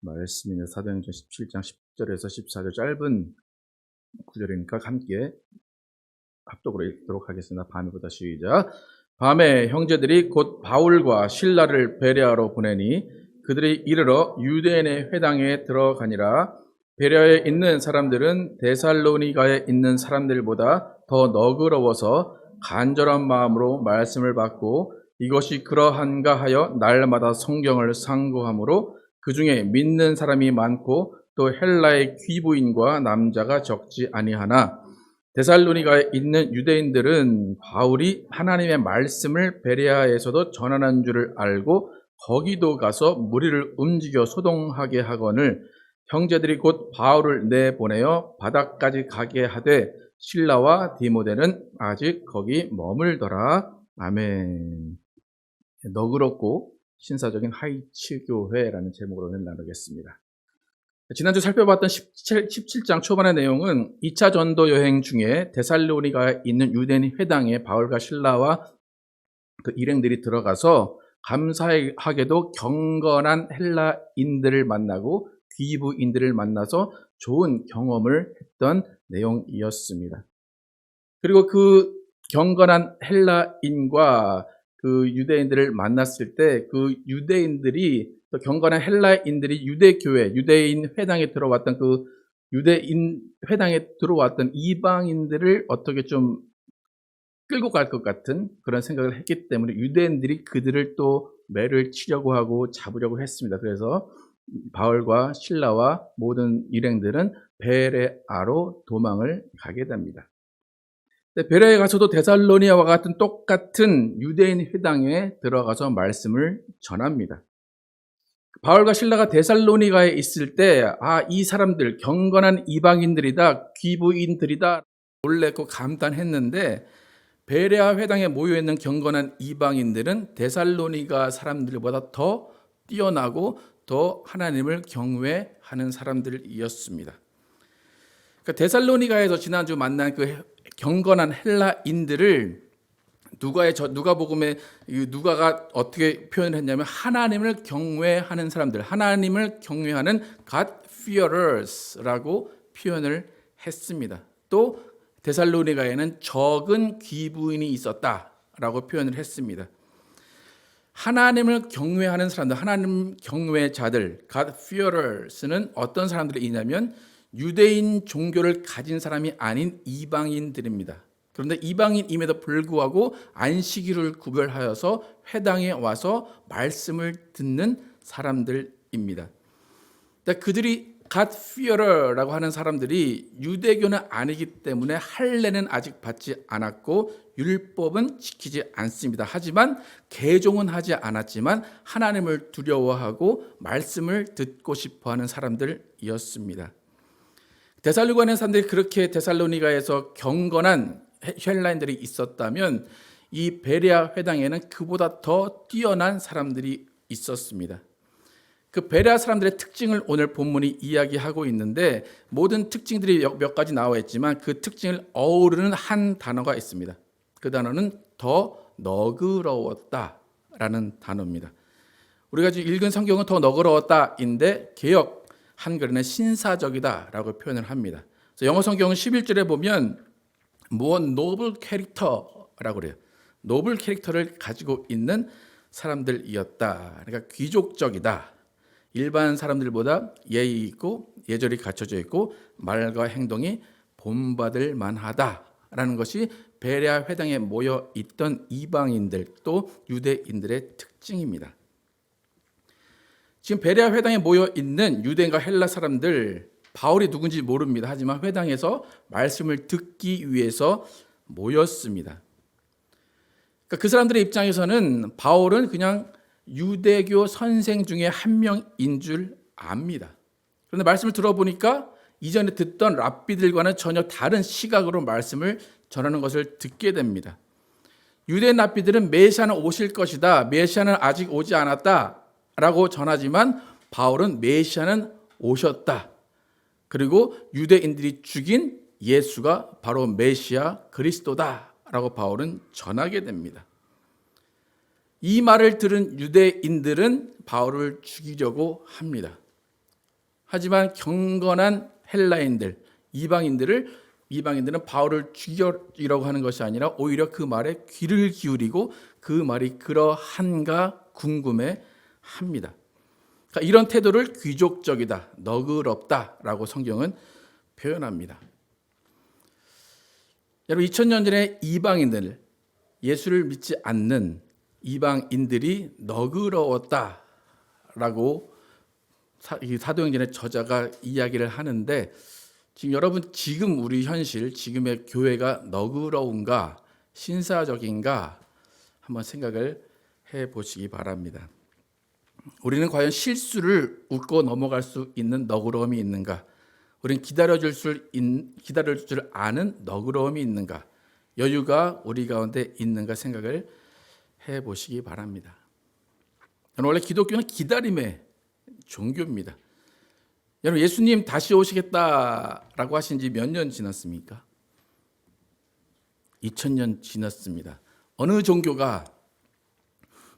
말씀이나 사도행전 17장 10절에서 14절 짧은 구절이니까 함께 합독으로 읽도록 하겠습니다. 밤에보다 시작. 밤에 형제들이 곧 바울과 실라를 베레아로 보내니 그들이 이르러 유대인의 회당에 들어가니라. 베레아에 있는 사람들은 데살로니가에 있는 사람들보다 더 너그러워서 간절한 마음으로 말씀을 받고 이것이 그러한가 하여 날마다 성경을 상고하므로 그 중에 믿는 사람이 많고 또 헬라의 귀부인과 남자가 적지 아니하나 데살로니가에 있는 유대인들은 바울이 하나님의 말씀을 베레아에서도 전하는 줄을 알고 거기도 가서 무리를 움직여 소동하게 하거늘 형제들이 곧 바울을 내보내어 바다까지 가게 하되 실라와 디모데는 아직 거기 머물더라. 아멘. 너그럽고 신사적인 하이츠 교회라는 제목으로 나누겠습니다. 지난주 살펴봤던 17장 초반의 내용은 2차 전도 여행 중에 데살로니가에 있는 유대인 회당에 바울과 실라와 그 일행들이 들어가서 감사하게도 경건한 헬라인들을 만나고 귀부인들을 만나서 좋은 경험을 했던 내용이었습니다. 그리고 그 경건한 헬라인과 그 유대인들을 만났을 때 그 유대인들이 또 경건한 헬라인들이 유대교회, 유대인 회당에 들어왔던 그 유대인 회당에 들어왔던 이방인들을 어떻게 좀 끌고 갈 것 같은 그런 생각을 했기 때문에 유대인들이 그들을 또 매를 치려고 하고 잡으려고 했습니다. 그래서 바울과 실라와 모든 일행들은 베레아로 도망을 가게 됩니다. 베레아에 가서도 데살로니아와 같은 똑같은 유대인 회당에 들어가서 말씀을 전합니다. 바울과 실라가 데살로니가에 있을 때, 이 사람들 경건한 이방인들이다, 귀부인들이다 놀랬고 감탄했는데 베레아 회당에 모여있는 경건한 이방인들은 데살로니가 사람들보다 더 뛰어나고 더 하나님을 경외하는 사람들이었습니다. 그러니까 데살로니가에서 지난주 만난 그 경건한 헬라인들을 누가복음에 누가가 어떻게 표현을 했냐면 하나님을 경외하는 사람들, 하나님을 경외하는 God-fearers라고 표현을 했습니다. 또 데살로니가에는 적은 귀부인이 있었다라고 표현을 했습니다. 하나님을 경외하는 사람들, 하나님 경외자들, God-fearers는 어떤 사람들이냐면 유대인 종교를 가진 사람이 아닌 이방인들입니다. 그런데 이방인임에도 불구하고 안식일을 구별하여서 회당에 와서 말씀을 듣는 사람들입니다. 그들이 God-fearer라고 하는 사람들이 유대교는 아니기 때문에 할례는 아직 받지 않았고 율법은 지키지 않습니다. 하지만 개종은 하지 않았지만 하나님을 두려워하고 말씀을 듣고 싶어하는 사람들이었습니다. 데살로니가의 사람들이 그렇게 데살로니가에서 경건한 헬라인들이 있었다면 이 베레아 회당에는 그보다 더 뛰어난 사람들이 있었습니다. 그 베레아 사람들의 특징을 오늘 본문이 이야기하고 있는데 모든 특징들이 몇 가지 나와 있지만 그 특징을 어우르는 한 단어가 있습니다. 그 단어는 더 너그러웠다라는 단어입니다. 우리가 지금 읽은 성경은 더 너그러웠다인데 개역 한글에는 신사적이다라고 표현을 합니다. 그래서 영어 성경은 11절에 보면 노블 캐릭터라고 그래요. 노블 캐릭터를 가지고 있는 사람들이었다. 그러니까 귀족적이다. 일반 사람들보다 예의 있고 예절이 갖춰져 있고 말과 행동이 본받을 만하다라는 것이 베레아 회당에 모여 있던 이방인들 또 유대인들의 특징입니다. 지금 베레아 회당에 모여 있는 유대인과 헬라 사람들 바울이 누군지 모릅니다. 하지만 회당에서 말씀을 듣기 위해서 모였습니다. 그러니까 그 사람들의 입장에서는 바울은 그냥 유대교 선생 중에 한 명인 줄 압니다. 그런데 말씀을 들어보니까 이전에 듣던 랍비들과는 전혀 다른 시각으로 말씀을 전하는 것을 듣게 됩니다. 유대인 랍비들은 메시아는 오실 것이다. 메시아는 아직 오지 않았다라고 전하지만 바울은 메시아는 오셨다. 그리고 유대인들이 죽인 예수가 바로 메시아 그리스도다라고 바울은 전하게 됩니다. 이 말을 들은 유대인들은 바울을 죽이려고 합니다. 하지만 경건한 헬라인들, 이방인들은 바울을 죽이려고 하는 것이 아니라 오히려 그 말에 귀를 기울이고 그 말이 그러한가 궁금해합니다. 그러니까 이런 태도를 귀족적이다, 너그럽다라고 성경은 표현합니다. 여러분 2000년 전에 이방인들, 예수를 믿지 않는 이방인들이 너그러웠다라고 사도행전의 저자가 이야기를 하는데 지금 우리 현실, 지금의 교회가 너그러운가, 신사적인가 한번 생각을 해보시기 바랍니다. 우리는 과연 실수를 웃고 넘어갈 수 있는 너그러움이 있는가? 우리는 기다려줄 줄 아는 너그러움이 있는가? 여유가 우리 가운데 있는가 생각을 해보시기 바랍니다. 원래 기독교는 기다림의 종교입니다. 여러분 예수님 다시 오시겠다라고 하신 지 몇 년 지났습니까? 2000년 지났습니다. 어느 종교가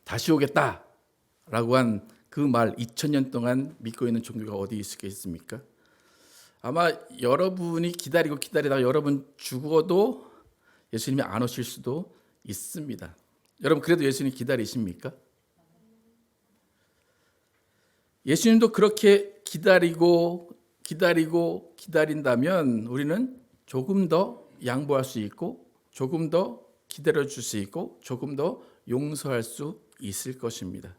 다시 오겠다라고 한 그 말 2000년 동안 믿고 있는 종교가 어디 있겠습니까? 아마 여러분이 기다리다가 여러분 죽어도 예수님이 안 오실 수도 있습니다. 여러분 그래도 예수님 기다리십니까? 예수님도 그렇게 기다린다면 우리는 조금 더 양보할 수 있고 조금 더 기다려줄 수 있고 조금 더 용서할 수 있을 것입니다.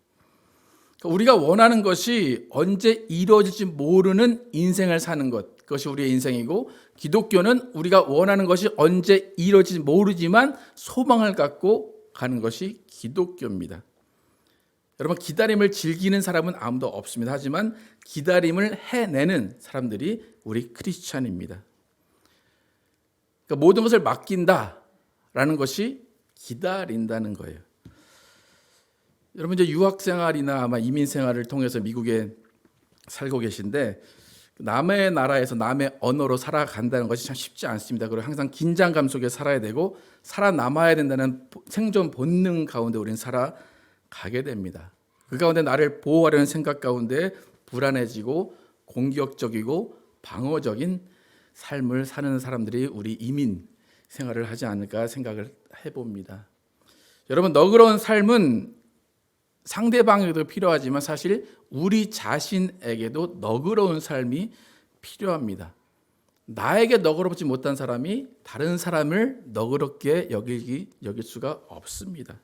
우리가 원하는 것이 언제 이루어질지 모르는 인생을 사는 것, 그것이 우리의 인생이고 기독교는 우리가 원하는 것이 언제 이루어질지 모르지만 소망을 갖고 가는 것이 기독교입니다. 여러분 기다림을 즐기는 사람은 아무도 없습니다. 하지만 기다림을 해내는 사람들이 우리 크리스찬입니다. 그러니까 모든 것을 맡긴다라는 것이 기다린다는 거예요. 여러분 이제 유학 생활이나 아마 이민 생활을 통해서 미국에 살고 계신데 남의 나라에서 남의 언어로 살아간다는 것이 참 쉽지 않습니다. 그리고 항상 긴장감 속에 살아야 되고 살아남아야 된다는 생존 본능 가운데 우리는 살아가게 됩니다. 그 가운데 나를 보호하려는 생각 가운데 불안해지고 공격적이고 방어적인 삶을 사는 사람들이 우리 이민 생활을 하지 않을까 생각을 해봅니다. 여러분 너그러운 삶은 상대방에게도 필요하지만 사실 우리 자신에게도 너그러운 삶이 필요합니다. 나에게 너그럽지 못한 사람이 다른 사람을 너그럽게 여길 수가 없습니다.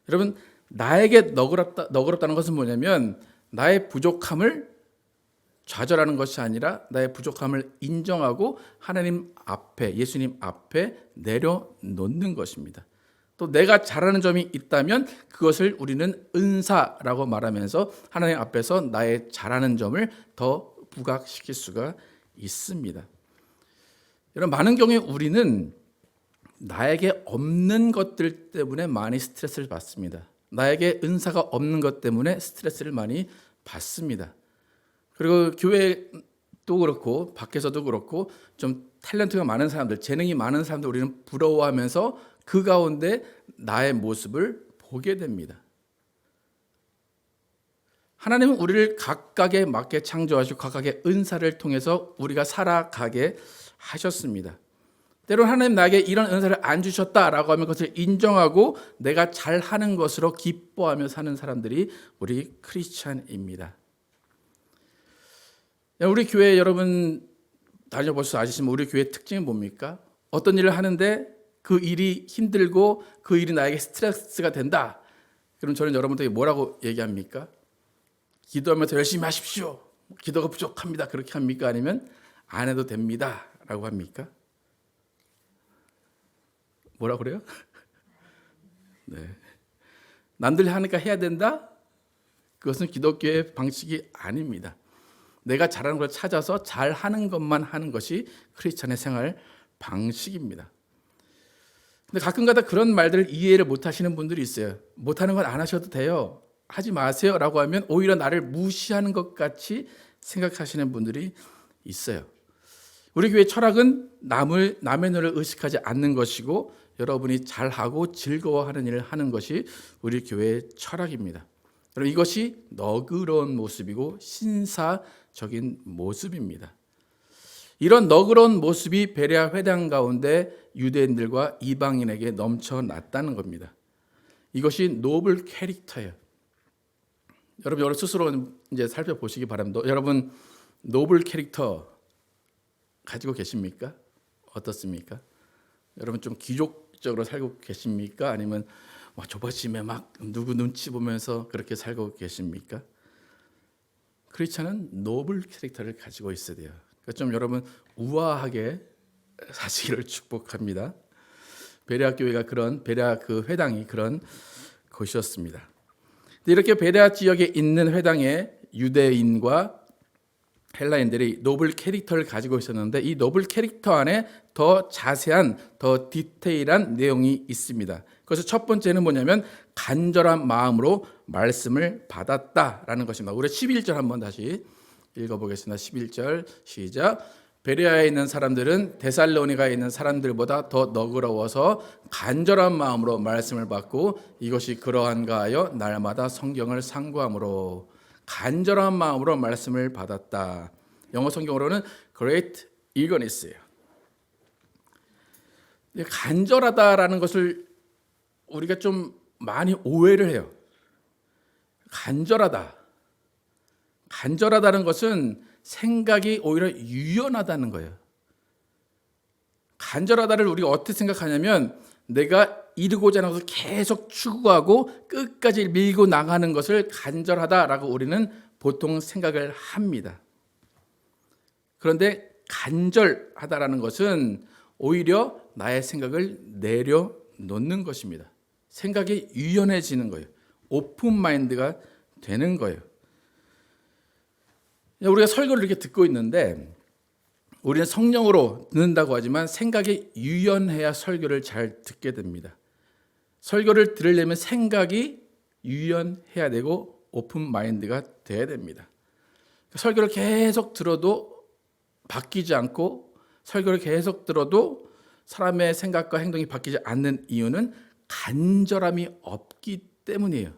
여러분 나에게 너그럽다는 것은 뭐냐면 나의 부족함을 좌절하는 것이 아니라 나의 부족함을 인정하고 하나님 앞에 예수님 앞에 내려놓는 것입니다. 또 내가 잘하는 점이 있다면 그것을 우리는 은사라고 말하면서 하나님 앞에서 나의 잘하는 점을 더 부각시킬 수가 있습니다. 여러분 많은 경우에 우리는 나에게 없는 것들 때문에 많이 스트레스를 받습니다. 나에게 은사가 없는 것 때문에 스트레스를 많이 받습니다. 그리고 교회도 그렇고 밖에서도 그렇고 좀 탤런트가 많은 사람들, 재능이 많은 사람들 우리는 부러워하면서 그 가운데 나의 모습을 보게 됩니다. 하나님은 우리를 각각에 맞게 창조하시고 각각의 은사를 통해서 우리가 살아가게 하셨습니다. 때로는 하나님 나에게 이런 은사를 안 주셨다라고 하면 그것을 인정하고 내가 잘하는 것으로 기뻐하며 사는 사람들이 우리 크리스찬입니다. 우리 교회 여러분 다녀보셔서 아시지만 우리 교회의 특징이 뭡니까? 어떤 일을 하는데 그 일이 힘들고 그 일이 나에게 스트레스가 된다. 그럼 저는 여러분들에게 뭐라고 얘기합니까? 기도하면서 열심히 하십시오. 기도가 부족합니다. 그렇게 합니까? 아니면 안 해도 됩니다. 라고 합니까? 뭐라고 그래요? 네. 남들이 하니까 해야 된다? 그것은 기독교의 방식이 아닙니다. 내가 잘하는 걸 찾아서 잘하는 것만 하는 것이 크리스찬의 생활 방식입니다. 근데 가끔가다 그런 말들을 이해를 못하시는 분들이 있어요. 못하는 건 안 하셔도 돼요. 하지 마세요 라고 하면 오히려 나를 무시하는 것 같이 생각하시는 분들이 있어요. 우리 교회 철학은 남의 눈을 의식하지 않는 것이고 여러분이 잘하고 즐거워하는 일을 하는 것이 우리 교회의 철학입니다. 여러분, 이것이 너그러운 모습이고 신사적인 모습입니다. 이런 너그러운 모습이 베레아 회당 가운데 유대인들과 이방인에게 넘쳐났다는 겁니다. 이것이 노블 캐릭터예요. 여러분 스스로 이제 살펴보시기 바랍니다. 여러분 노블 캐릭터 가지고 계십니까? 어떻습니까? 여러분 좀 귀족적으로 살고 계십니까? 아니면 조바심에 막 누구 눈치 보면서 그렇게 살고 계십니까? 그렇지 않은 노블 캐릭터를 가지고 있어야 돼요. 그러니까 좀 여러분 우아하게 사시기를 축복합니다. 베레아 교회가 베레아 그 회당이 그런 곳이었습니다. 이렇게 베레아 지역에 있는 회당에 유대인과 헬라인들이 노블 캐릭터를 가지고 있었는데 이 노블 캐릭터 안에 더 자세한, 더 디테일한 내용이 있습니다. 그래서 첫 번째는 뭐냐면 간절한 마음으로 말씀을 받았다라는 것입니다. 우리 11절 한번 다시 읽어보겠습니다. 11절 시작. 베레아에 있는 사람들은 데살로니가에 있는 사람들보다 더 너그러워서 간절한 마음으로 말씀을 받고 이것이 그러한가 하여 날마다 성경을 상고함으로 간절한 마음으로 말씀을 받았다. 영어 성경으로는 great eagerness예요. 간절하다라는 것을 우리가 좀 많이 오해를 해요. 간절하다는 것은 생각이 오히려 유연하다는 거예요. 간절하다를 우리가 어떻게 생각하냐면 내가 이루고자 하는 것을 계속 추구하고 끝까지 밀고 나가는 것을 간절하다라고 우리는 보통 생각을 합니다. 그런데 간절하다라는 것은 오히려 나의 생각을 내려놓는 것입니다. 생각이 유연해지는 거예요. 오픈 마인드가 되는 거예요. 우리가 설교를 이렇게 듣고 있는데 우리는 성령으로 듣는다고 하지만 생각이 유연해야 설교를 잘 듣게 됩니다. 설교를 들으려면 생각이 유연해야 되고 오픈 마인드가 돼야 됩니다. 설교를 계속 들어도 바뀌지 않고 설교를 계속 들어도 사람의 생각과 행동이 바뀌지 않는 이유는 간절함이 없기 때문이에요.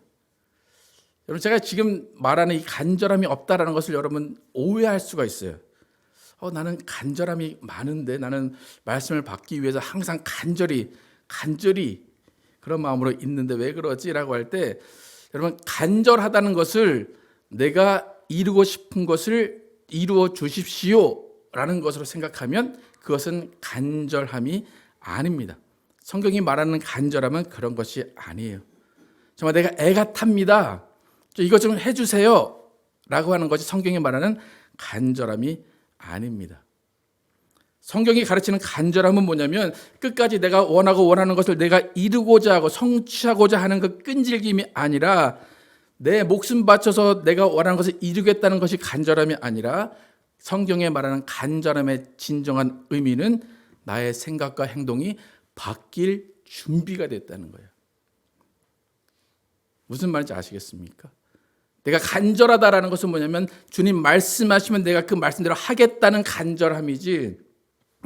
여러분 제가 지금 말하는 이 간절함이 없다라는 것을 여러분 오해할 수가 있어요. 나는 간절함이 많은데 나는 말씀을 받기 위해서 항상 간절히 그런 마음으로 있는데 왜 그러지라고 할 때 여러분 간절하다는 것을 내가 이루고 싶은 것을 이루어 주십시오라는 것으로 생각하면 그것은 간절함이 아닙니다. 성경이 말하는 간절함은 그런 것이 아니에요. 정말 내가 애가 탑니다. 이거 좀 해주세요 라고 하는 것이 성경이 말하는 간절함이 아닙니다. 성경이 가르치는 간절함은 뭐냐면 끝까지 내가 원하는 것을 내가 이루고자 하고 성취하고자 하는 그 끈질김이 아니라 내 목숨 바쳐서 내가 원하는 것을 이루겠다는 것이 간절함이 아니라 성경에 말하는 간절함의 진정한 의미는 나의 생각과 행동이 바뀔 준비가 됐다는 거예요. 무슨 말인지 아시겠습니까? 내가 간절하다라는 것은 뭐냐면 주님 말씀하시면 내가 그 말씀대로 하겠다는 간절함이지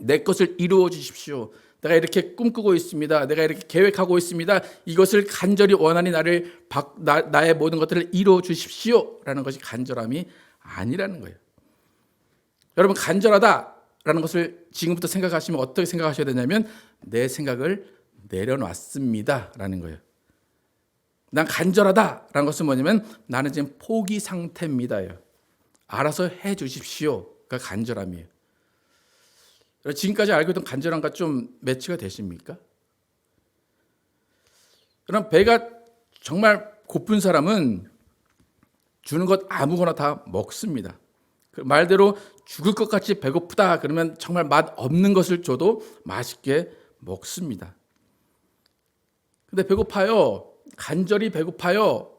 내 것을 이루어 주십시오. 내가 이렇게 꿈꾸고 있습니다. 내가 이렇게 계획하고 있습니다. 이것을 간절히 원하니 나의 모든 것들을 이루어 주십시오라는 것이 간절함이 아니라는 거예요. 여러분 간절하다라는 것을 지금부터 생각하시면 어떻게 생각하셔야 되냐면 내 생각을 내려놨습니다라는 거예요. 난 간절하다라는 것은 뭐냐면 나는 지금 포기 상태입니다예요. 알아서 해 주십시오가 간절함이에요. 지금까지 알고 있던 간절함과 좀 매치가 되십니까? 그럼 배가 정말 고픈 사람은 주는 것 아무거나 다 먹습니다. 말대로 죽을 것 같이 배고프다 그러면 정말 맛 없는 것을 줘도 맛있게 먹습니다. 근데 배고파요. 간절히 배고파요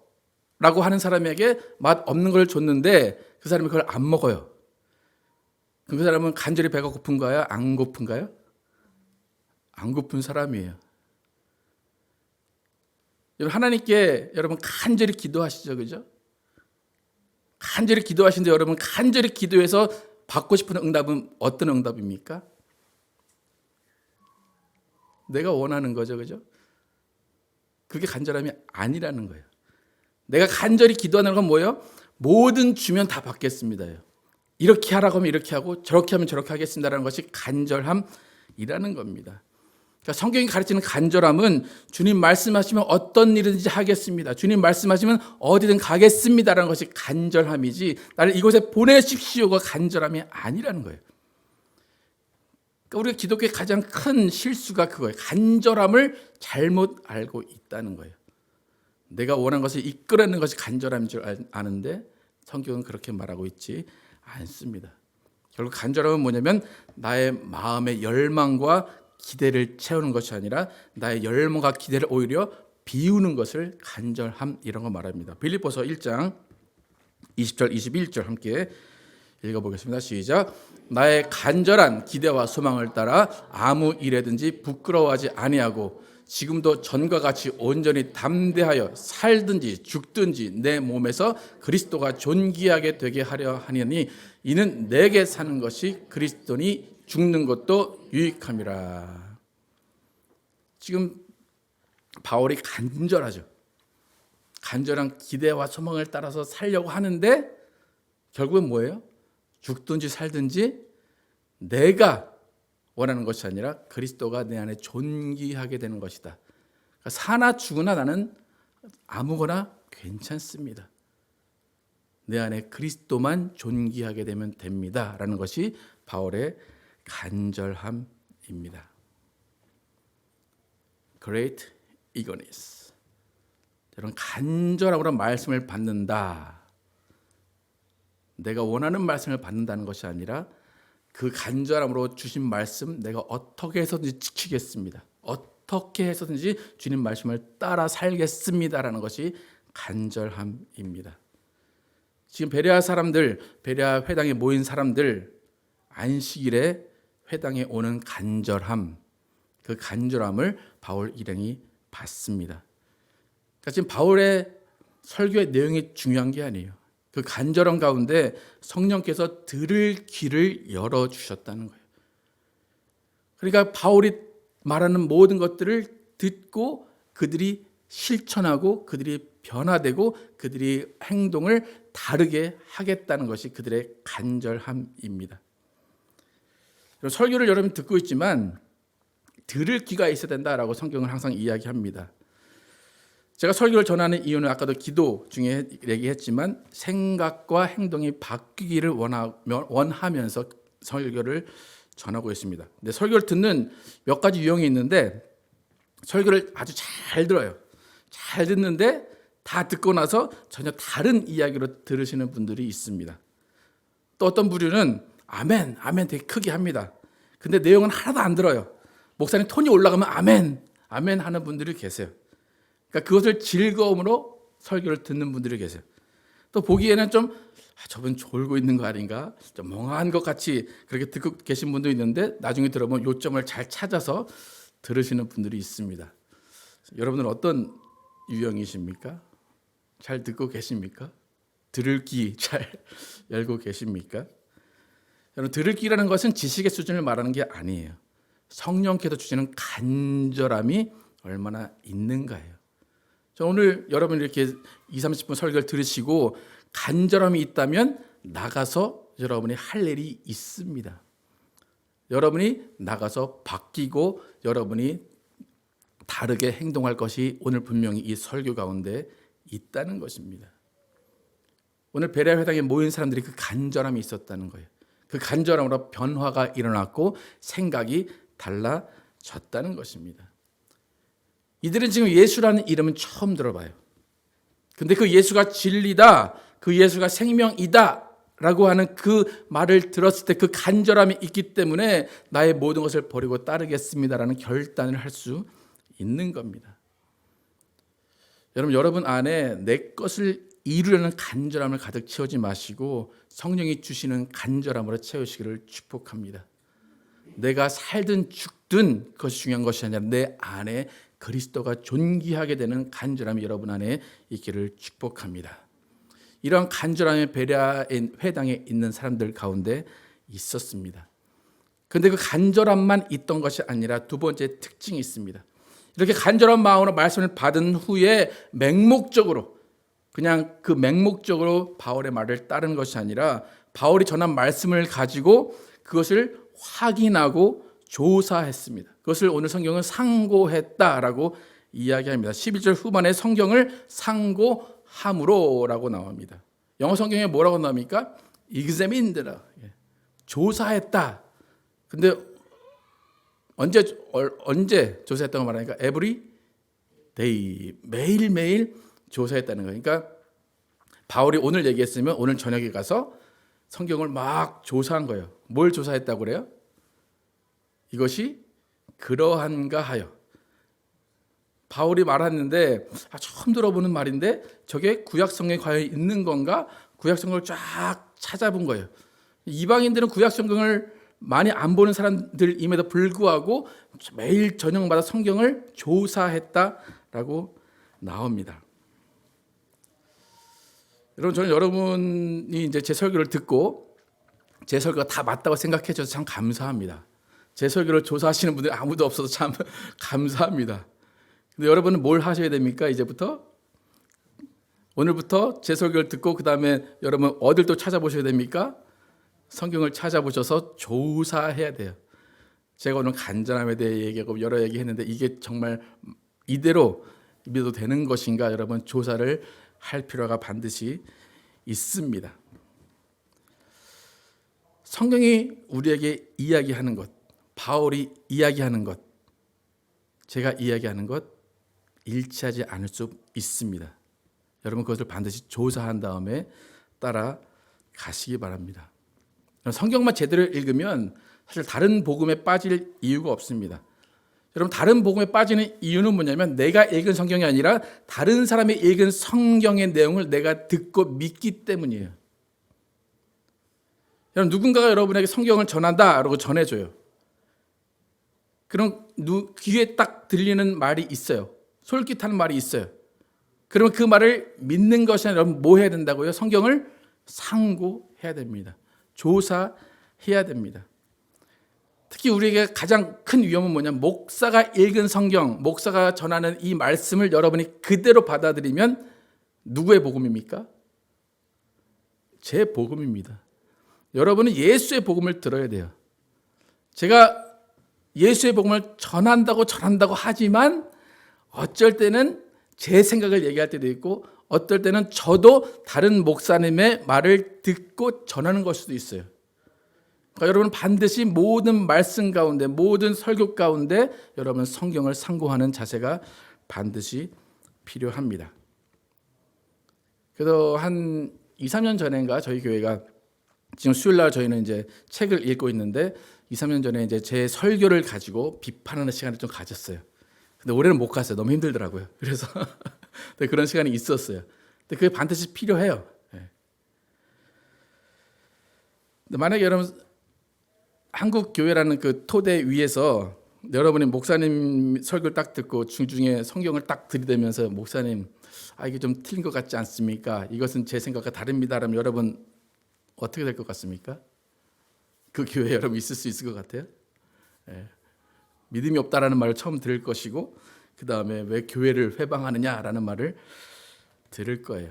라고 하는 사람에게 맛 없는 걸 줬는데 그 사람이 그걸 안 먹어요. 그 사람은 간절히 배가 고픈가요? 안 고픈가요? 안 고픈 사람이에요. 하나님께 여러분 간절히 기도하시죠, 그죠? 간절히 기도하시는데 여러분 간절히 기도해서 받고 싶은 응답은 어떤 응답입니까? 내가 원하는 거죠, 그죠? 그게 간절함이 아니라는 거예요. 내가 간절히 기도하는 건 뭐예요? 뭐든 주면 다 받겠습니다요. 이렇게 하라고 하면 이렇게 하고 저렇게 하면 저렇게 하겠습니다라는 것이 간절함이라는 겁니다. 그러니까 성경이 가르치는 간절함은 주님 말씀하시면 어떤 일이든지 하겠습니다. 주님 말씀하시면 어디든 가겠습니다라는 것이 간절함이지 나를 이곳에 보내십시오가 간절함이 아니라는 거예요. 그러니까 우리가 기독교의 가장 큰 실수가 그거예요. 간절함을 잘못 알고 있다는 거예요. 내가 원하는 것을 이끌어내는 것이 간절함인 줄 아는데 성경은 그렇게 말하고 있지 않습니다. 결국 간절함은 뭐냐면 나의 마음의 열망과 기대를 채우는 것이 아니라 나의 열망과 기대를 오히려 비우는 것을 간절함 이런 거 말합니다. 빌립보서 1장 20절 21절 함께 읽어보겠습니다. 시작. 나의 간절한 기대와 소망을 따라 아무 일에든지 부끄러워하지 아니하고 지금도 전과 같이 온전히 담대하여 살든지 죽든지 내 몸에서 그리스도가 존귀하게 되게 하려 하느니 이는 내게 사는 것이 그리스도니 죽는 것도 유익함이라. 지금 바울이 간절하죠. 간절한 기대와 소망을 따라서 살려고 하는데 결국은 뭐예요? 죽든지 살든지 내가 원하는 것이 아니라 그리스도가 내 안에 존귀하게 되는 것이다. 그러니까 사나 죽으나 나는 아무거나 괜찮습니다. 내 안에 그리스도만 존귀하게 되면 됩니다. 라는 것이 바울의 간절함입니다. Great eagerness. 여러분 간절함으로 말씀을 받는다. 내가 원하는 말씀을 받는다는 것이 아니라 그 간절함으로 주신 말씀 내가 어떻게 해서든지 지키겠습니다. 어떻게 해서든지 주님 말씀을 따라 살겠습니다라는 것이 간절함입니다. 지금 베레아 사람들, 베레아 회당에 모인 사람들 안식일에 회당에 오는 간절함, 그 간절함을 바울 일행이 받습니다. 그러니까 지금 바울의 설교의 내용이 중요한 게 아니에요. 그 간절함 가운데 성령께서 들을 귀를 열어주셨다는 거예요. 그러니까 바울이 말하는 모든 것들을 듣고 그들이 실천하고 그들이 변화되고 그들이 행동을 다르게 하겠다는 것이 그들의 간절함입니다. 설교를 여러분 듣고 있지만 들을 귀가 있어야 된다라고 성경은 항상 이야기합니다. 제가 설교를 전하는 이유는 아까도 기도 중에 얘기했지만 생각과 행동이 바뀌기를 원하면서 설교를 전하고 있습니다. 근데 설교를 듣는 몇 가지 유형이 있는데 설교를 아주 잘 들어요. 잘 듣는데 다 듣고 나서 전혀 다른 이야기로 들으시는 분들이 있습니다. 또 어떤 부류는 아멘, 아멘 되게 크게 합니다. 근데 내용은 하나도 안 들어요. 목사님 톤이 올라가면 아멘, 아멘 하는 분들이 계세요. 그러니까 그것을 즐거움으로 설교를 듣는 분들이 계세요. 또 보기에는 좀 저분 졸고 있는 거 아닌가? 좀 멍한 것 같이 그렇게 듣고 계신 분도 있는데 나중에 들어보면 요점을 잘 찾아서 들으시는 분들이 있습니다. 여러분은 어떤 유형이십니까? 잘 듣고 계십니까? 들을 귀 잘 열고 계십니까? 여러분 들을 귀라는 것은 지식의 수준을 말하는 게 아니에요. 성령께서 주시는 간절함이 얼마나 있는가예요. 저 오늘 여러분 이렇게 20-30분 설교를 들으시고 간절함이 있다면 나가서 여러분이 할 일이 있습니다. 여러분이 나가서 바뀌고 여러분이 다르게 행동할 것이 오늘 분명히 이 설교 가운데 있다는 것입니다. 오늘 베레아 회당에 모인 사람들이 그 간절함이 있었다는 거예요. 그 간절함으로 변화가 일어났고 생각이 달라졌다는 것입니다. 이들은 지금 예수라는 이름은 처음 들어봐요. 근데 그 예수가 진리다, 그 예수가 생명이다 라고 하는 그 말을 들었을 때 그 간절함이 있기 때문에 나의 모든 것을 버리고 따르겠습니다라는 결단을 할 수 있는 겁니다. 여러분 안에 내 것을 이루려는 간절함을 가득 채우지 마시고 성령이 주시는 간절함으로 채우시기를 축복합니다. 내가 살든 죽든 그것이 중요한 것이 아니라 내 안에 그리스도가 존귀하게 되는 간절함이 여러분 안에 있기를 축복합니다. 이러한 간절함이 베레아 회당에 있는 사람들 가운데 있었습니다. 그런데 그 간절함만 있던 것이 아니라 두 번째 특징이 있습니다. 이렇게 간절한 마음으로 말씀을 받은 후에 맹목적으로 그냥 그 맹목적으로 바울의 말을 따르는 것이 아니라 바울이 전한 말씀을 가지고 그것을 확인하고 조사했습니다. 그것을 오늘 성경은 상고했다라고 이야기합니다. 11절 후반에 성경을 상고함으로라고 나옵니다. 영어 성경에 뭐라고 나옵니까? examined라. 조사했다. 근데 언제 조사했다고 말하니까 every day, 매일매일 조사했다는 거예요. 그러니까 바울이 오늘 얘기했으면 오늘 저녁에 가서 성경을 막 조사한 거예요. 뭘 조사했다고 그래요? 이것이 그러한가 하여. 바울이 말했는데 처음 들어보는 말인데 저게 구약성경에 과연 있는 건가? 구약성경을 쫙 찾아본 거예요. 이방인들은 구약성경을 많이 안 보는 사람들임에도 불구하고 매일 저녁마다 성경을 조사했다라고 나옵니다. 여러분, 저는 여러분이 이제 제 설교를 듣고 제 설교가 다 맞다고 생각해 주셔서 참 감사합니다. 제 설교를 조사하시는 분들이 아무도 없어서 참 감사합니다. 근데 여러분은 뭘 하셔야 됩니까? 이제부터? 오늘부터 제 설교를 듣고 그 다음에 여러분 어딜 또 찾아보셔야 됩니까? 성경을 찾아보셔서 조사해야 돼요. 제가 오늘 간절함에 대해 얘기하고 여러 얘기했는데 이게 정말 이대로 믿어도 되는 것인가 여러분 조사를 할 필요가 반드시 있습니다. 성경이 우리에게 이야기하는 것, 바울이 이야기하는 것, 제가 이야기하는 것 일치하지 않을 수 있습니다. 여러분 그것을 반드시 조사한 다음에 따라가시기 바랍니다. 성경만 제대로 읽으면 사실 다른 복음에 빠질 이유가 없습니다. 여러분 다른 복음에 빠지는 이유는 뭐냐면 내가 읽은 성경이 아니라 다른 사람이 읽은 성경의 내용을 내가 듣고 믿기 때문이에요. 여러분 누군가가 여러분에게 성경을 전한다라고 전해줘요. 그럼 귀에 딱 들리는 말이 있어요. 솔깃하는 말이 있어요. 그러면 그 말을 믿는 것이 아니라 뭐 해야 된다고요? 성경을 상고해야 됩니다. 조사해야 됩니다. 특히 우리에게 가장 큰 위험은 뭐냐면 목사가 읽은 성경, 목사가 전하는 이 말씀을 여러분이 그대로 받아들이면 누구의 복음입니까? 제 복음입니다. 여러분은 예수의 복음을 들어야 돼요. 제가 예수의 복음을 전한다고 하지만 어쩔 때는 제 생각을 얘기할 때도 있고 어떨 때는 저도 다른 목사님의 말을 듣고 전하는 걸 수도 있어요. 그러니까 여러분 반드시 모든 말씀 가운데 모든 설교 가운데 여러분 성경을 상고하는 자세가 반드시 필요합니다. 그래서 한 2, 3년 전인가 저희 교회가 지금 수요일 날 저희는 이제 책을 읽고 있는데 2, 3년 전에 이제 제 설교를 가지고 비판하는 시간을 좀 가졌어요. 근데 올해는 못 갔어요. 너무 힘들더라고요. 그래서 그런 시간이 있었어요. 근데 그게 반드시 필요해요. 근데 만약에 여러분 한국 교회라는 그 토대 위에서 여러분이 목사님 설교를 딱 듣고 중중에 성경을 딱 들이대면서 목사님 이게 좀 틀린 것 같지 않습니까? 이것은 제 생각과 다릅니다. 라면 여러분 어떻게 될 것 같습니까? 그 교회에 여러분 있을 수 있을 것 같아요? 믿음이 없다라는 말을 처음 들을 것이고 그 다음에 왜 교회를 회방하느냐라는 말을 들을 거예요.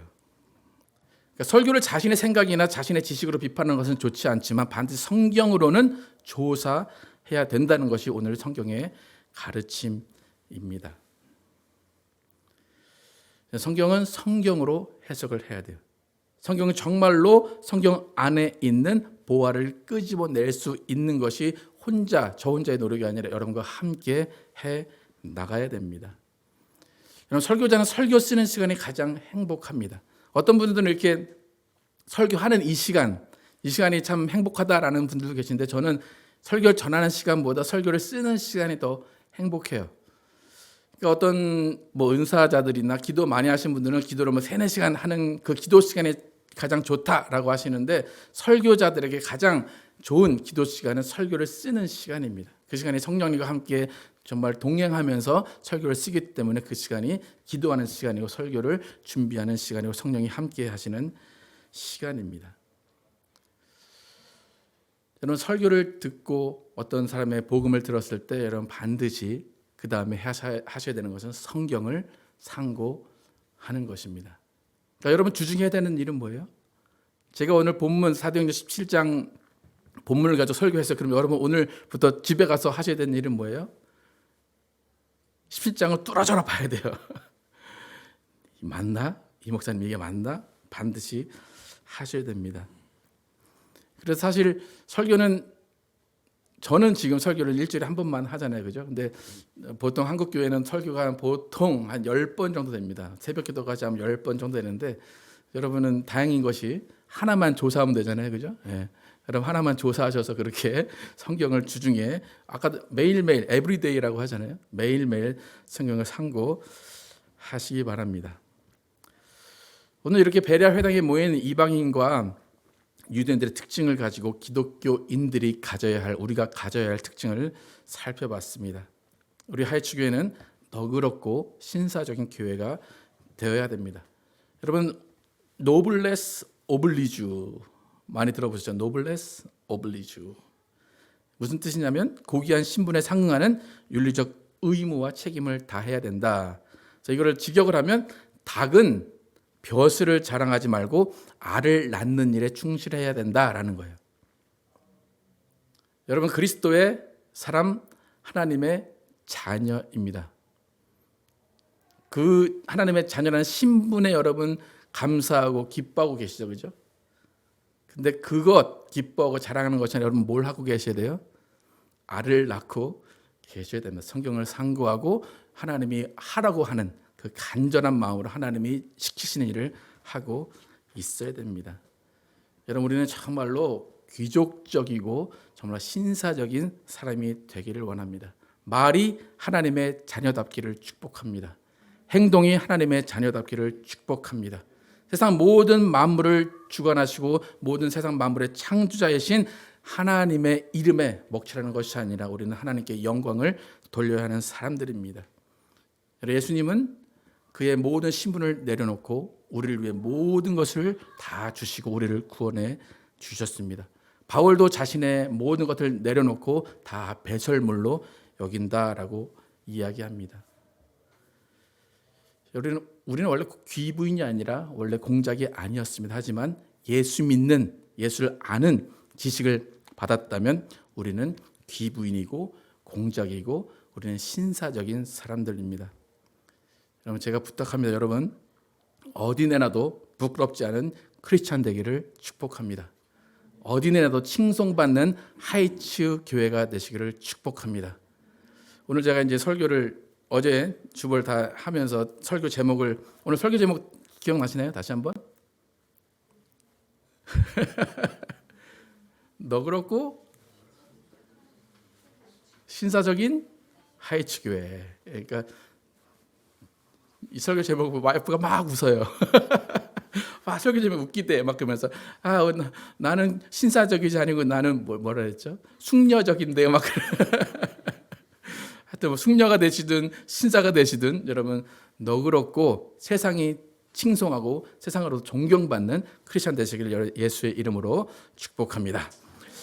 그러니까 설교를 자신의 생각이나 자신의 지식으로 비판하는 것은 좋지 않지만 반드시 성경으로는 조사해야 된다는 것이 오늘 성경의 가르침입니다. 성경은 성경으로 해석을 해야 돼요. 성경은 정말로 성경 안에 있는 보화를 끄집어낼 수 있는 것이 저 혼자의 노력이 아니라 여러분과 함께 해 나가야 됩니다. 여러분 설교자는 설교 쓰는 시간이 가장 행복합니다. 어떤 분들은 이렇게 설교하는 이 시간이 참 행복하다라는 분들도 계신데 저는 설교를 전하는 시간보다 설교를 쓰는 시간이 더 행복해요. 그러니까 어떤 은사자들이나 기도 많이 하신 분들은 기도를 3-4시간 하는 그 기도 시간이 가장 좋다라고 하시는데 설교자들에게 가장 좋은 기도 시간은 설교를 쓰는 시간입니다. 그 시간에 성령님과 함께 정말 동행하면서 설교를 쓰기 때문에 그 시간이 기도하는 시간이고 설교를 준비하는 시간이고 성령이 함께 하시는 시간입니다. 여러분 설교를 듣고 어떤 사람의 복음을 들었을 때 여러분 반드시 그 다음에 하셔야 되는 것은 성경을 상고하는 것입니다. 그러니까 여러분 주중해야 되는 일은 뭐예요? 제가 오늘 본문 사도행전 17장 본문을 가지고 설교했어요. 그럼 여러분 오늘부터 집에 가서 하셔야 되는 일은 뭐예요? 17장을 뚫어져라 봐야 돼요. 맞나? 이 목사님 이게 맞나? 반드시 하셔야 됩니다. 그래서 사실 설교는 저는 지금 설교를 일주일에 한 번만 하잖아요. 그죠? 근데 보통 한국 교회는 설교가 보통 한 10번 정도 됩니다. 새벽 기도까지 하면 10번 정도 되는데 여러분은 다행인 것이 하나만 조사하면 되잖아요. 그죠? 예. 여러분 하나만 조사하셔서 그렇게 성경을 주중에 아까 매일매일 에브리데이라고 하잖아요. 매일매일 성경을 상고하시기 바랍니다. 오늘 이렇게 베레아 회당에 모인 이방인과 유대인들의 특징을 가지고 기독교인들이 우리가 가져야 할 특징을 살펴봤습니다. 우리 하이츠 교회는 너그럽고 신사적인 교회가 되어야 됩니다. 여러분 노블레스 오블리주 많이 들어보셨죠? 노블레스 오블리주 무슨 뜻이냐면 고귀한 신분에 상응하는 윤리적 의무와 책임을 다해야 된다. 그래서 이거를 직역을 하면 닭은 벼슬을 자랑하지 말고 알을 낳는 일에 충실해야 된다라는 거예요. 여러분 그리스도의 사람 하나님의 자녀입니다. 그 하나님의 자녀라는 신분에 여러분 감사하고 기뻐하고 계시죠, 그죠? 근데 그것 기뻐하고 자랑하는 것이 아니라 여러분 뭘 하고 계셔야 돼요? 알을 낳고 계셔야 됩니다. 성경을 상고하고 하나님이 하라고 하는 그 간절한 마음으로 하나님이 시키시는 일을 하고 있어야 됩니다. 여러분 우리는 정말로 귀족적이고 정말 신사적인 사람이 되기를 원합니다. 말이 하나님의 자녀답기를 축복합니다. 행동이 하나님의 자녀답기를 축복합니다. 세상 모든 만물을 주관하시고 모든 세상 만물의 창조자이신 하나님의 이름에 먹칠하는 것이 아니라 우리는 하나님께 영광을 돌려야 하는 사람들입니다. 예수님은 그의 모든 신분을 내려놓고 우리를 위해 모든 것을 다 주시고 우리를 구원해 주셨습니다. 바울도 자신의 모든 것을 내려놓고 다 배설물로 여긴다라고 이야기합니다. 우리는 원래 귀부인이 아니라 원래 공작이 아니었습니다. 하지만 예수 믿는, 예수를 아는 지식을 받았다면 우리는 귀부인이고 공작이고 우리는 신사적인 사람들입니다. 여러분 제가 부탁합니다. 여러분 어디 내놔도 부끄럽지 않은 크리스찬 되기를 축복합니다. 어디 내놔도 칭송받는 하이츠 교회가 되시기를 축복합니다. 오늘 제가 이제 설교를 어제 주보를 다 하면서 설교 제목을 오늘 설교 제목 기억나시나요? 다시 한번 너그럽고 신사적인 하이츠 교회. 그러니까 이 설교 제목 보고 와이프가 막 웃어요. 설교 제목 웃기대 막 그러면서 나는 신사적이지 아니고 나는 뭐라 했죠? 숙녀적인데요 막. 하여튼 뭐 숙녀가 되시든 신사가 되시든 여러분 너그럽고 세상이 칭송하고 세상으로도 존경받는 크리스찬 되시기를 예수의 이름으로 축복합니다.